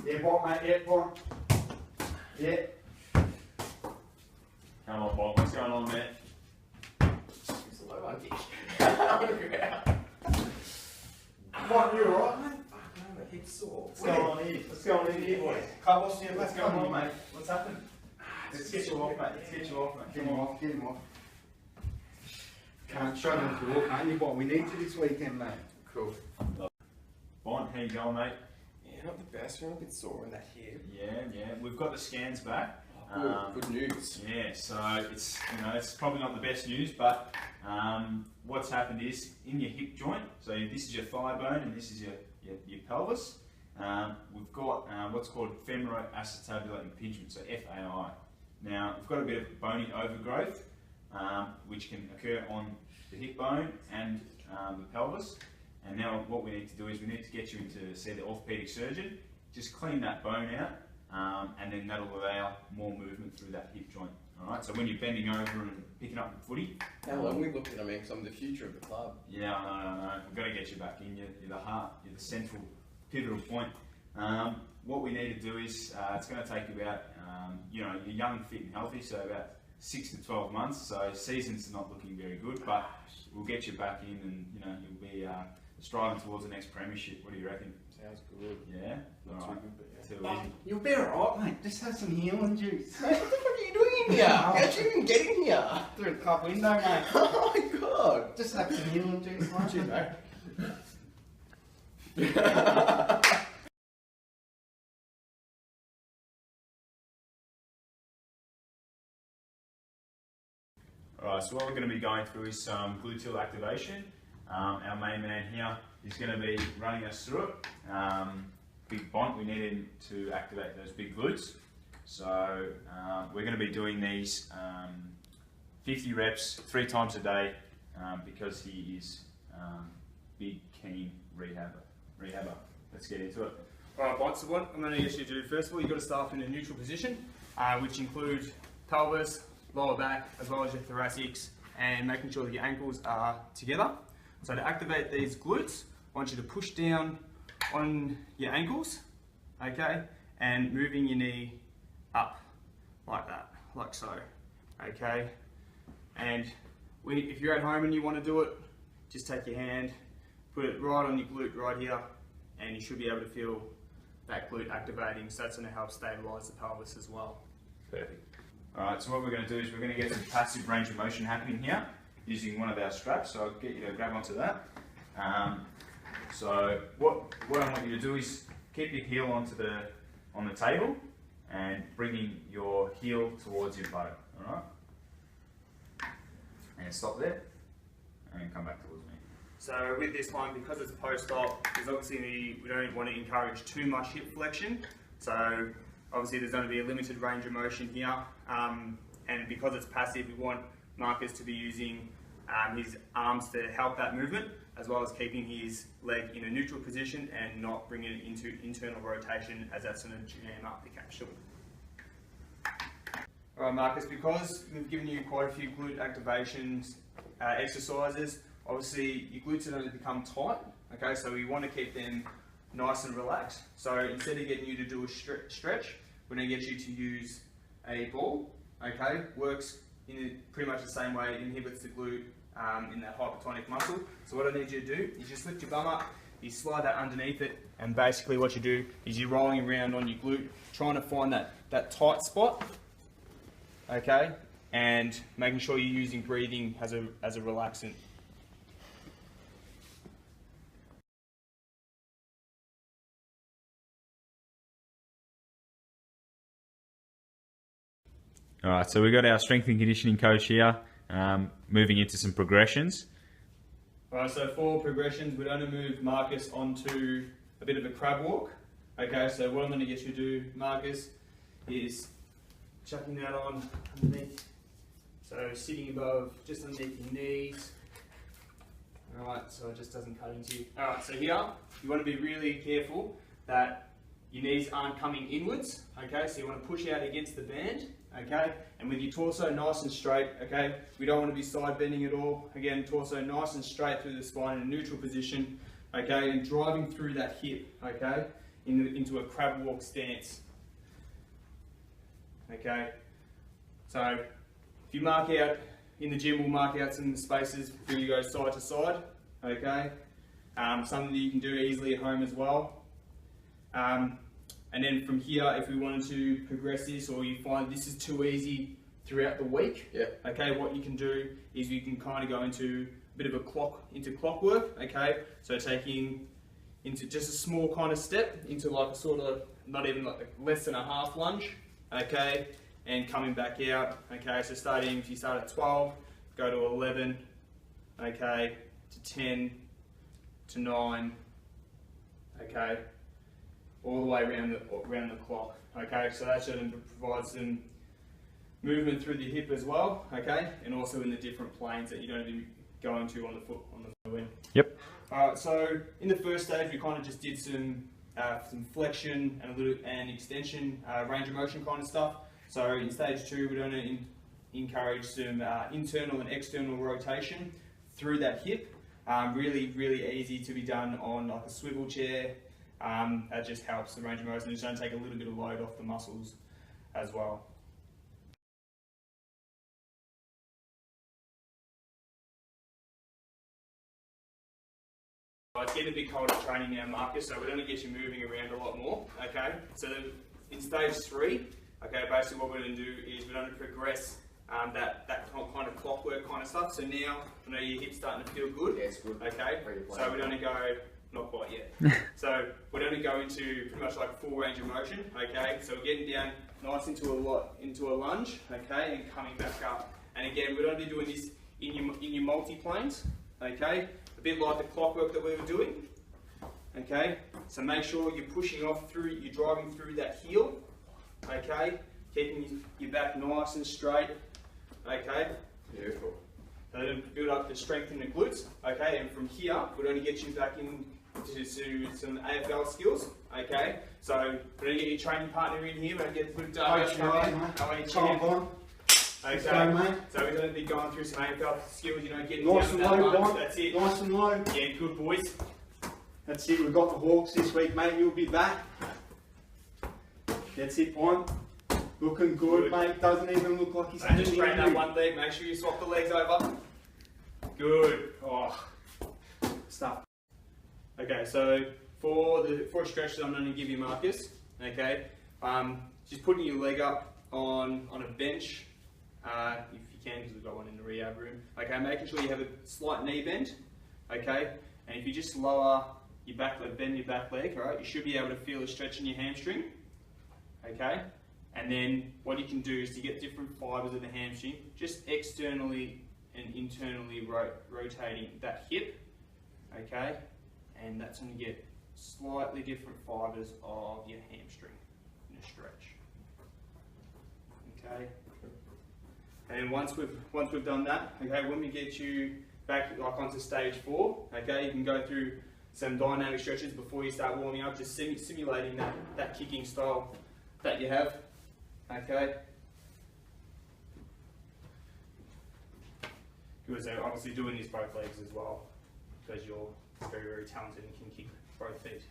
Yeah, Bob, mate, yeah, Bob. Yeah. Come on, Bob, what's going on, mate? It's a low one, dick. Bob, you alright, mate? Fuck, no, my hip's sore. What's going on here? What's going on here, boys? Carlos, What's going on, mate? What's happened? Let's get you off, mate. Let's get you off, mate. Get him off, get him off. Can't show them to walk, can't you, Bob? We need you this weekend, mate. Cool. Bond, how you going, mate? Yeah, not the best. Feeling a bit sore in that hip. Yeah. We've got the scans back. Good news. Yeah, so it's it's probably not the best news, but what's happened is in your hip joint. So this is your thigh bone and this is your pelvis. We've got what's called femoroacetabular impingement, so FAI. Now we've got a bit of bony overgrowth, which can occur on the hip bone and the pelvis. And now what we need to do is we need to get you in to see the orthopaedic surgeon, just clean that bone out, and then that'll allow more movement through that hip joint. Alright, so when you're bending over and picking up the footy. How long we looked at, I mean, because I'm the future of the club. Yeah, I know. We've got to get you back in. You're the heart, you're the central, pivotal point. What we need to do is, it's going to take about, you're young, fit and healthy, so about 6 to 12 months. So season's not looking very good, but we'll get you back in and, you'll be striving towards the next premiership. What do you reckon? Sounds good. Yeah? Not Alright. too good, but yeah. Too easy. You'll be alright, mate. Just have some healing juice. Mate, what the fuck are you doing in here? How'd you even get in here? Through the club window, mate. Oh my god. Just have some healing juice, won't you, mate? Alright, so what we're going to be going through is some gluteal activation. Our main man here is going to be running us through it. Big Bont, we need him to activate those big glutes. So we're going to be doing these 50 reps 3 times a day because he is big, keen rehabber. Let's get into it. Alright, Bont, so what I'm going to get you to do, first of all, you've got to start in a neutral position, which includes pelvis, lower back, as well as your thoracics, and making sure that your ankles are together. So to activate these glutes, I want you to push down on your ankles, okay, and moving your knee up like that, like so, okay. And if you're at home and you want to do it, just take your hand, put it right on your glute right here, and you should be able to feel that glute activating, so that's going to help stabilise the pelvis as well. Perfect. Alright, so what we're going to do is we're going to get some passive range of motion happening here using one of our straps, so I'll get you to grab onto that. So what I want you to do is keep your heel on the table and bringing your heel towards your butt, alright? And stop there and come back towards me. So with this one, because it's post-op, because obviously we don't want to encourage too much hip flexion, so obviously there's going to be a limited range of motion here, and because it's passive, we want Marcus to be using his arms to help that movement, as well as keeping his leg in a neutral position and not bringing it into internal rotation, as that's going to jam up the capsule. Alright Marcus, because we've given you quite a few glute activations exercises, obviously your glutes are going to become tight, okay, so we want to keep them nice and relaxed. So instead of getting you to do a stretch, we're going to get you to use a ball, okay, works in pretty much the same way, it inhibits the glute in that hypertonic muscle. So what I need you to do is just lift your bum up, you slide that underneath it, and basically what you do is you're rolling around on your glute, trying to find that tight spot, okay, and making sure you're using breathing as a relaxant. Alright, so we've got our strength and conditioning coach here, moving into some progressions. Alright, so for progressions, we're going to move Marcus onto a bit of a crab walk. Okay, so what I'm going to get you to do, Marcus, is chucking that on underneath. So sitting above, just underneath your knees. Alright, so it just doesn't cut into you. Alright, so here, you want to be really careful that your knees aren't coming inwards. Okay, so you want to push out against the band. Okay, and with your torso nice and straight, okay, we don't want to be side bending at all. Again, torso nice and straight through the spine in a neutral position, okay, and driving through that hip, okay, into a crab walk stance. Okay, so if you mark out in the gym, we'll mark out some spaces for you to go side to side. Okay, something that you can do easily at home as well. And then from here, if we wanted to progress this, or you find this is too easy throughout the week, okay, what you can do is you can kind of go into a bit of a clockwork, okay, so taking into just a small kind of step into like a sort of, not even like less than a half lunge, okay, and coming back out, okay, so starting, if you start at 12, go to 11, okay, to 10, to 9, okay, all the way around the clock, okay, so that should provide some movement through the hip as well, okay, and also in the different planes that you're going to be going to on the foot end. Yep. Alright, so in the first stage we kind of just did some flexion and extension, range of motion kind of stuff. So in stage 2 we're going to encourage some internal and external rotation through that hip. Really easy to be done on like a swivel chair. That just helps the range of motion. It's going to take a little bit of load off the muscles as well. It's getting a bit colder training now, Marcus, so we're going to get you moving around a lot more, okay? So in stage 3, okay, basically what we're going to do is we're going to progress that kind of clockwork kind of stuff. So now, I know your hip's starting to feel good. Yeah, it's good. Okay, so we're going to go, not quite yet. So we're going to go into pretty much like full range of motion, okay? So we're getting down nice into a lunge, okay, and coming back up. And again, we're going to be doing this in your multi-planes, okay? A bit like the clockwork that we were doing, okay? So make sure you're pushing off through, you're driving through that heel, okay? Keeping your back nice and straight, okay? Beautiful. So then build up the strength in the glutes, okay? And from here, we're going to get you back into some AFL skills, okay? So we're going to get your training partner in here, we're going to get Luke Darby to come in. Come on. Okay, Go, mate. so we're going to be going through some AFL skills, you know, getting Nice down and that low, lunge, Don. that's it. Nice and low. Yeah, good boys. That's it. We've got the Hawks this week, mate. You'll be back. That's it, Pon. Looking good, mate. Doesn't even look like he's And just doing train that anything. one leg, make sure you swap the legs over. Good. Oh, stuff. Okay, so for a stretch that I'm going to give you, Marcus, okay, just putting your leg up on a bench, if you can, because we've got one in the rehab room. Okay, making sure you have a slight knee bend, okay, and if you just lower your back leg, bend your back leg, all right, you should be able to feel a stretch in your hamstring, okay, and then what you can do is to get different fibres of the hamstring, just externally and internally rotating that hip, okay, and that's going to get slightly different fibres of your hamstring in a stretch, okay. And once we've done that, okay, when we get you back like onto stage 4, okay, you can go through some dynamic stretches before you start warming up, just simulating that kicking style that you have, okay. Good, so obviously doing this both legs as well, because you're very talented and can kick both feet.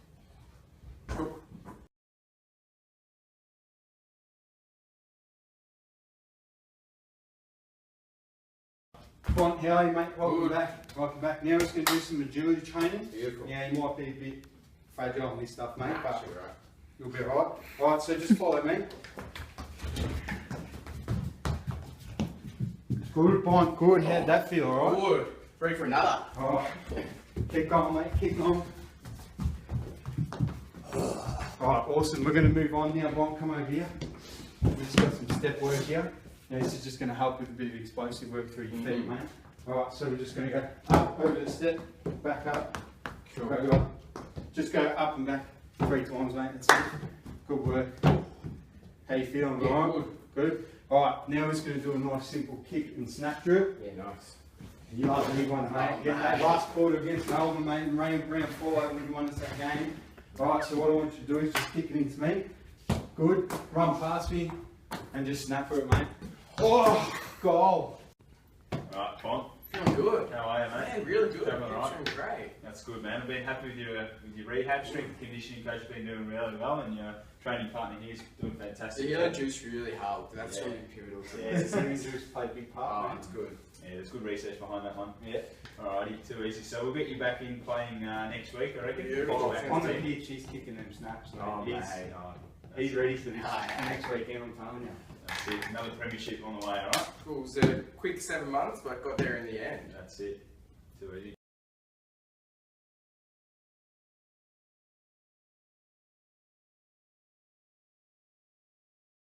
Pon, how are you, mate? Welcome back. Welcome back. Now we're just going to do some agility training. Beautiful. Yeah, you might be a bit fragile on this stuff, mate, Nah, but should be right. you'll be alright. Alright, so just follow me. Good, Pon. Good. How'd that feel, alright? Good. Ready for another? Alright. Keep going, mate. Keep going. Alright, awesome. We're going to move on now. Bon, come over here. We've just got some step work here. Now, this is just going to help with a bit of explosive work through your feet, mate. Alright, so we're just going to go up over the step, back up, Cool. back up. Just go up and back 3 times, mate. That's it. Good work. How you feeling, Yeah, alright? good. Good. Alright, now we're just going to do a nice simple kick and snap drill. Yeah, nice. You like the big one, mate. Get that last quarter against Melbourne, mate, and round 4 over when you won us that game. Alright, so what I want you to do is just kick it into me. Good. Run past me and just snap for it, mate. Oh, goal. Alright, Pon. Feeling good. How are you, mate? Man, really good. Feeling alright? Feeling great. That's That's good, man. I've been happy with your rehab. Strength and conditioning coach has been doing really well, and your training partner here is doing fantastic. The yellow juice really helped. That's really pivotal to Yeah. this. Series juice play a big part. Oh, man. it's good. Yeah, there's good research behind that one. Yeah. Alrighty, too easy. So we'll get you back in playing next week, I reckon. Beautiful. Follow back On the team. pitch, he's kicking them snaps. So Oh, he's, mate. he's ready for this Ah, next weekend, I'm telling you. That's it. Another premiership on the way, alright? Cool. It was a quick 7 months, but got there in the end. That's it. Too easy.